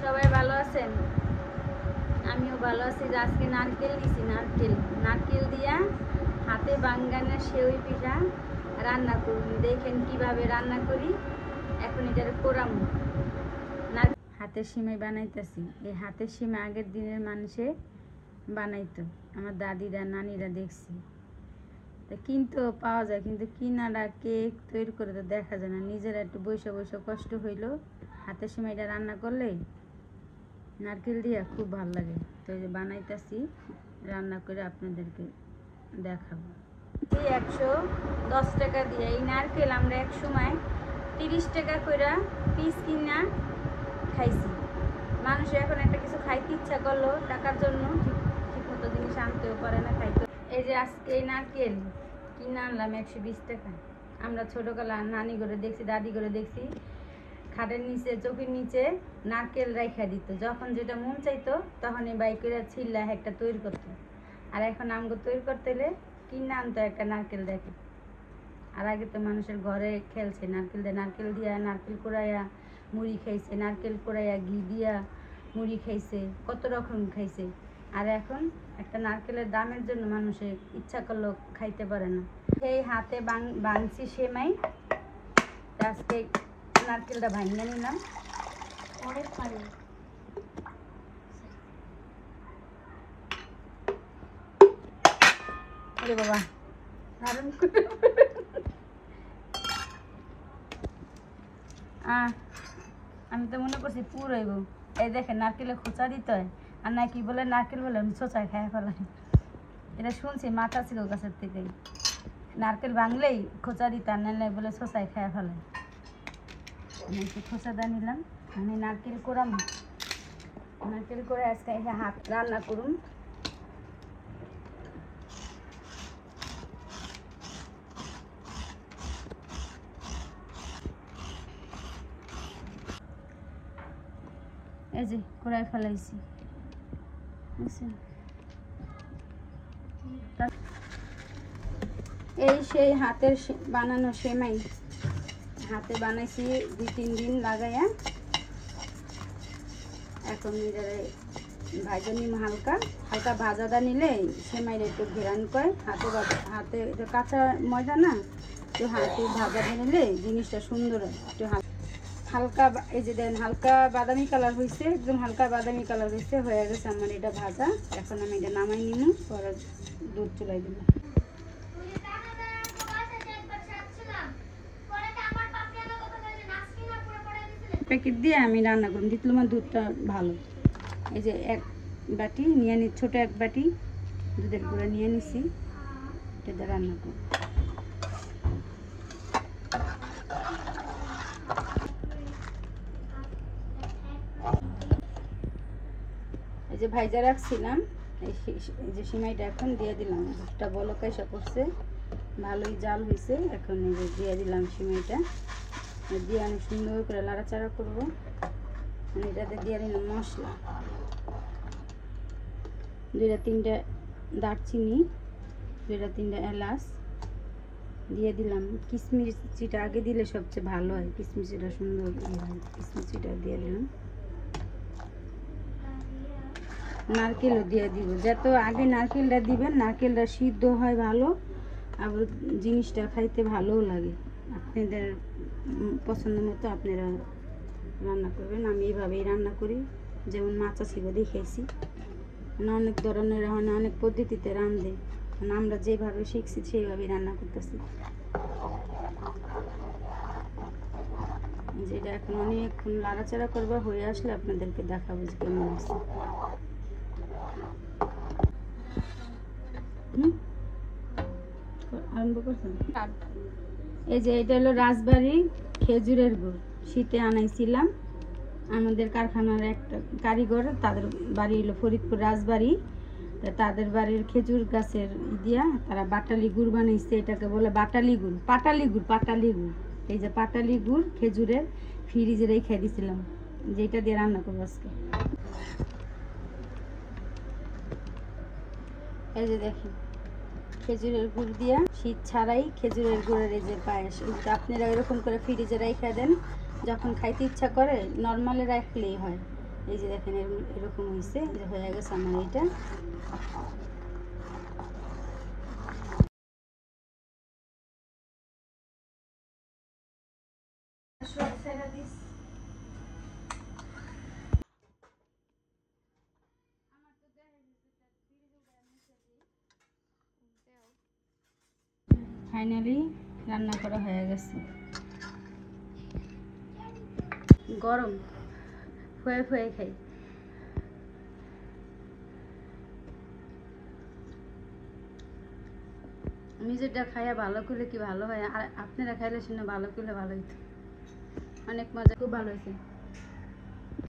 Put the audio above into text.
সবাই ভালো আছেন? আমিও ভালো আছি। আজকে নারকেল নিছি, নারকেল দিয়া হাতে বাঙ্গানের সেউই পিঠা রান্না করুন। দেখেন কিভাবে রান্না করি। এখন এটার কোরাম হাতের সিমাই বানাইতেছি। এই হাতের সিমাই আগের দিনের মানুষে বানাইতো, আমার দাদিরা নানিরা দেখছি। তা কিন্তু পাওয়া যায়, কিন্তু কিনারা কেক তৈরি করে তো দেখা যায় না। নিজেরা একটু বসে বসে কষ্ট হইলো, হাতের সিমাইটা রান্না করলে নারকেল দিয়া খুব ভালো লাগে। তো এই যে বানাইতেছি, রান্না করে আপনাদেরকে দেখাবো। 110 টাকা দিয়ে এই নারকেল আমরা এক সময় 30 টাকা করে পিস কিনা খাইছি। মানুষ এখন একটা কিছু খাইতে ইচ্ছা করলো, টাকার জন্য ঠিক মতো জিনিস আনতেও পারে না, খাইতে। এই যে আজকে এই নারকেল কিনে আনলাম 120 টাকা। আমরা ছোটোবেলা নানি করে দেখছি, দাদি করে দেখছি, খাটের নিচে চোখের নিচে নারকেল রাইখা দিত। যখন যেটা মন চাইতো তখন এই বাইকেরা ছিল্লা একটা তৈরি করতো। আর এখন আমগো তৈরি করতে হলে কিনে আনতো একটা নারকেল দেখে। আর আগে তো মানুষের ঘরে খেলছে নারকেল দিয়ে, নারকেল দিয়া নারকেল কুড়াইয়া মুড়ি খাইছে, নারকেল কুড়াইয়া ঘি দিয়া মুড়ি খাইছে, কত রকম খাইছে। আর এখন একটা নারকেলের দামের জন্য মানুষের ইচ্ছা করলেও খাইতে পারে না। সেই হাতে বাংছি সেমাই। আজকে নারকেলটা ভাঙিয়ে নিলাম। অনেক পানি আরে বাবা, দারুণ করে আমি তো মনে করছি পুর হইব। এই দেখেন নারকেলে খোঁচা দিতে হয়, আর না কি বলে নারকেল বলে ছোচায় খায় ফেলাই। এটা শুনছি মাথা ছিল গাছের থেকেই, নারকেল ভাঙলেই খোঁচা দিতে, আর নাইলে বলে ছোচায় খায় ফেলাই। আমি একটু খোঁচা দিয়ে নিলাম। আমি নারকেল কোরাম, নারকেল করে আজকে হাত রান্না করুন। এই যে কড়াই ফেলাইছি, বুঝছেন? এই সেই হাতের বানানো সেমাই, হাতে বানাইছি 2-3 দিন লাগাইয়া। এখন ভাজা নিম, হালকা হালকা ভাজাটা নিলে সেমাইটা একটু ঘেরান করে। হাতে এটা কাঁচা ময়দা না, একটু হাতে ভাজাটা নিলে জিনিসটা সুন্দর হয়। একটু হালকা, এই যে দেন হালকা বাদামি কালার হয়েছে, একদম হালকা বাদামি কালার হয়েছে, হয়ে গেছে আমার এটা ভাজা। এখন আমি এটা নামাই নিব, পরে দুধ চুলাই দিব। প্যাকেট দিয়ে আমি রান্না করুন, দিতলে আমার দুধটা ভালো। এই যে এক বাটি নিয়ে নি, ছোটো এক বাটি দুধের গুঁড়া নিয়ে নিছি, এটা রান্না করুন। এই যে ভাইজা রাখছিলাম, এই যে সিমাইটা এখন দিয়ে দিলাম। দুধটা বলক এসে পড়ছে, ভালোই জাল হয়েছে। এখন এই যে দিয়ে দিলাম সিমাইটা, দিয়ে আমি সুন্দর করে লাড়াচাড়া করবো। এটাতে দিয়ে দিলাম মশলা, 2-3টা দারচিনি, 2-3টা এলাচ দিয়ে দিলাম। কিশমিশটা আগে দিলে সবচেয়ে ভালো হয়, কিশমিশটা সুন্দর হয়। কিশমিশটা দিয়ে দিলাম। নারকেলও দিয়ে দিব, যত আগে নারকেলটা দিবেন, নারকেলটা সিদ্ধ হয় ভালো, আবার জিনিসটা খাইতে ভালোও লাগে। আপনাদের পছন্দ মতো আপনারা রান্না করবেন। আমি এইভাবেই রান্না করি, যেমন মাছ ছিল দেখেছি, অনেক ধরনের অনেক পদ্ধতিতে রাঁধে, আমরা যেভাবে শিখছি সেইভাবেই রান্না করতেছি। যেটা এখন অনেকক্ষণ লাড়াচাড়া করবা, হয়ে আসলে আপনাদেরকে দেখাবো যে কেমন আছে। আরম্ভ করছেন? এই যে এটা হলো রাজবাড়ি খেজুরের গুড়, শীতে আনাইছিলাম। আমাদের কারখানার একটা কারিগর, তাদের বাড়ি হলো ফরিদপুর রাজবাড়ি, তাদের বাড়ির খেজুর গাছের দিয়া তারা বাটালি গুড় বানাইছে। এটাকে বলে বাটালি গুড়, পাটালি গুড়। এই যে পাটালি গুড় খেজুরের ফ্রিজে রেখে দিয়েছিলাম, যেটা দিয়ে রান্না করবো আজকে। এই যে দেখেন খেজুরের গুড় দিয়া, শীত ছাড়াই খেজুরের গুড়ের এই যে পায়েস, আপনারা এরকম করে ফ্রিজে রেখে দেন, যখন খাইতে ইচ্ছা করে নর্মালে রাখলেই হয়। এই যে দেখেন এরকম হয়েছে, এই যে হয়ে গেছে আমার এইটা। ফাইনালি রান্না করা হয়ে গেছে। গরম ফুয়ে ফুয়ে খাই। নিজেরটা খাইয়া ভালো করলে কি ভালো হয়, আর আপনারা খাইলে শুনে ভালো করলে ভালো হইতো। অনেক মজা, খুব ভালো হয়েছে।